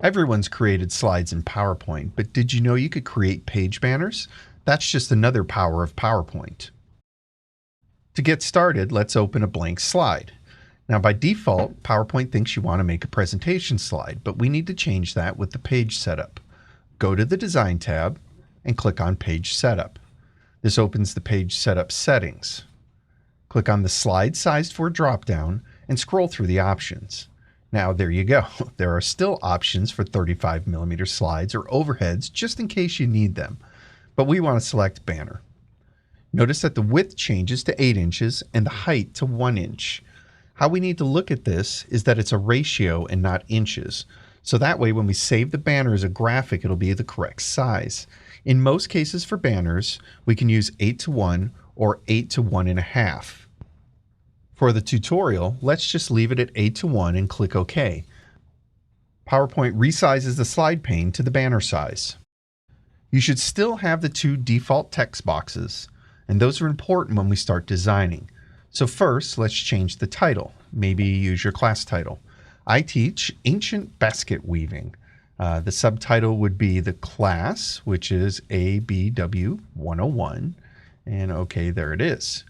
Everyone's created slides in PowerPoint, but did you know you could create page banners? That's just another power of PowerPoint. To get started, let's open a blank slide. Now by default, PowerPoint thinks you want to make a presentation slide, but we need to change that with the page setup. Go to the Design tab and click on Page Setup. This opens the Page Setup settings. Click on the Slide Size for dropdown and scroll through the options. Now there you go. There are still options for 35mm slides or overheads just in case you need them, but we want to select banner. Notice that the width changes to 8 inches and the height to 1 inch. How we need to look at this is that it's a ratio and not inches. So that way when we save the banner as a graphic, it'll be the correct size. In most cases for banners, we can use 8:1 or 8:1.5. For the tutorial, let's just leave it at 8:1 and click OK. PowerPoint resizes the slide pane to the banner size. You should still have the 2 default text boxes, and those are important when we start designing. So first, let's change the title. Maybe use your class title. I teach ancient basket weaving. The subtitle would be the class, which is ABW 101. And okay, there it is.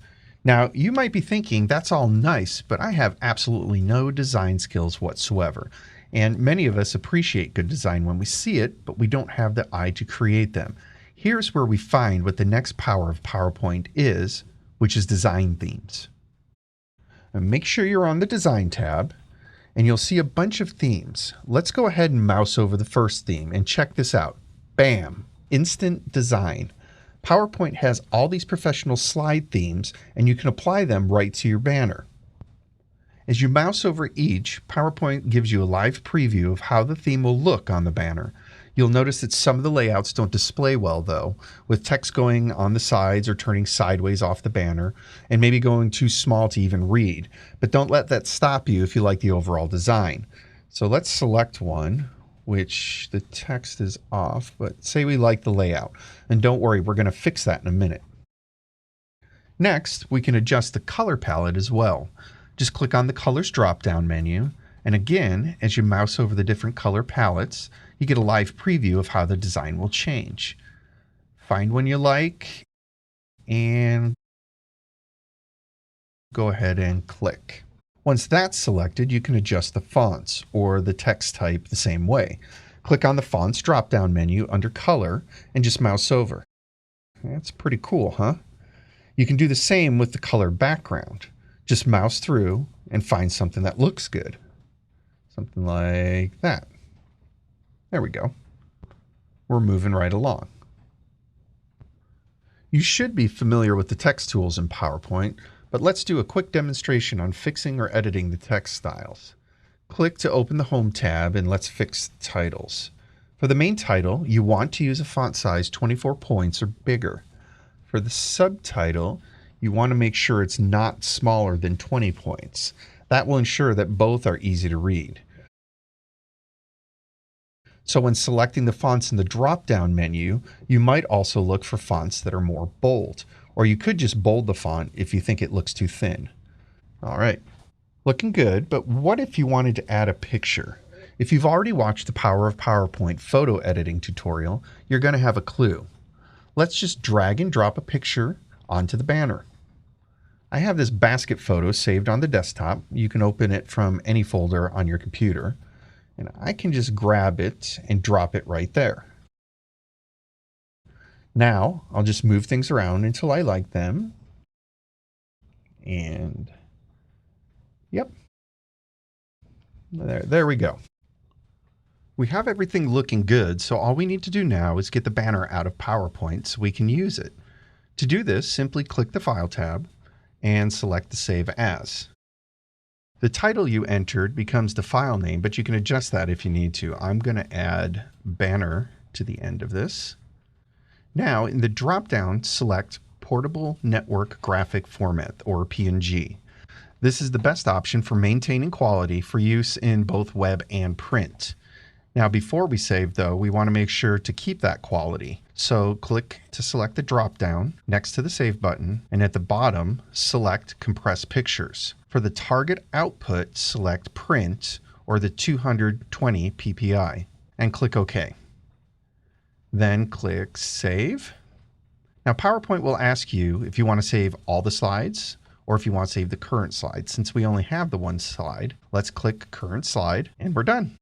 Now, you might be thinking, that's all nice, but I have absolutely no design skills whatsoever. And many of us appreciate good design when we see it, but we don't have the eye to create them. Here's where we find what the next power of PowerPoint is, which is design themes. And make sure you're on the Design tab, and you'll see a bunch of themes. Let's go ahead and mouse over the first theme and check this out. Bam! Instant Design. PowerPoint has all these professional slide themes, and you can apply them right to your banner. As you mouse over each, PowerPoint gives you a live preview of how the theme will look on the banner. You'll notice that some of the layouts don't display well though, with text going on the sides or turning sideways off the banner, and maybe going too small to even read. But don't let that stop you if you like the overall design. So let's select one, which the text is off, but say we like the layout. And don't worry, we're going to fix that in a minute. Next, we can adjust the color palette as well. Just click on the Colors drop-down menu, and again, as you mouse over the different color palettes, you get a live preview of how the design will change. Find one you like, and go ahead and click. Once that's selected, you can adjust the fonts or the text type the same way. Click on the Fonts drop-down menu under Color and just mouse over. That's pretty cool, huh? You can do the same with the color background. Just mouse through and find something that looks good. Something like that. There we go. We're moving right along. You should be familiar with the text tools in PowerPoint, but let's do a quick demonstration on fixing or editing the text styles. Click to open the Home tab and let's fix the titles. For the main title, you want to use a font size 24 points or bigger. For the subtitle, you want to make sure it's not smaller than 20 points. That will ensure that both are easy to read. So when selecting the fonts in the drop-down menu, you might also look for fonts that are more bold, or you could just bold the font if you think it looks too thin. All right, looking good, but what if you wanted to add a picture? If you've already watched the Power of PowerPoint photo editing tutorial, you're going to have a clue. Let's just drag and drop a picture onto the banner. I have this basket photo saved on the desktop. You can open it from any folder on your computer. And I can just grab it and drop it right there. Now, I'll just move things around until I like them. And, yep. There we go. We have everything looking good, so all we need to do now is get the banner out of PowerPoint so we can use it. To do this, simply click the File tab and select the Save As. The title you entered becomes the file name, but you can adjust that if you need to. I'm going to add banner to the end of this. Now, in the drop-down, select Portable Network Graphic Format, or PNG. This is the best option for maintaining quality for use in both web and print. Now, before we save, though, we want to make sure to keep that quality. So click to select the drop-down next to the Save button, and at the bottom, select Compress Pictures. For the target output, select Print or the 220 ppi. and click OK. Then click Save. Now PowerPoint will ask you if you want to save all the slides or if you want to save the current slide. Since we only have the one slide, let's click Current Slide and we're done.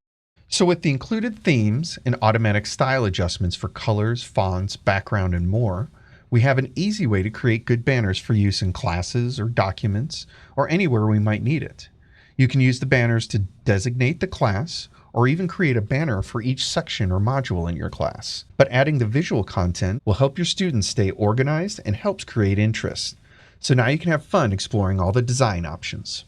So with the included themes and automatic style adjustments for colors, fonts, background, and more, we have an easy way to create good banners for use in classes or documents or anywhere we might need it. You can use the banners to designate the class or even create a banner for each section or module in your class. But adding the visual content will help your students stay organized and helps create interest. So now you can have fun exploring all the design options.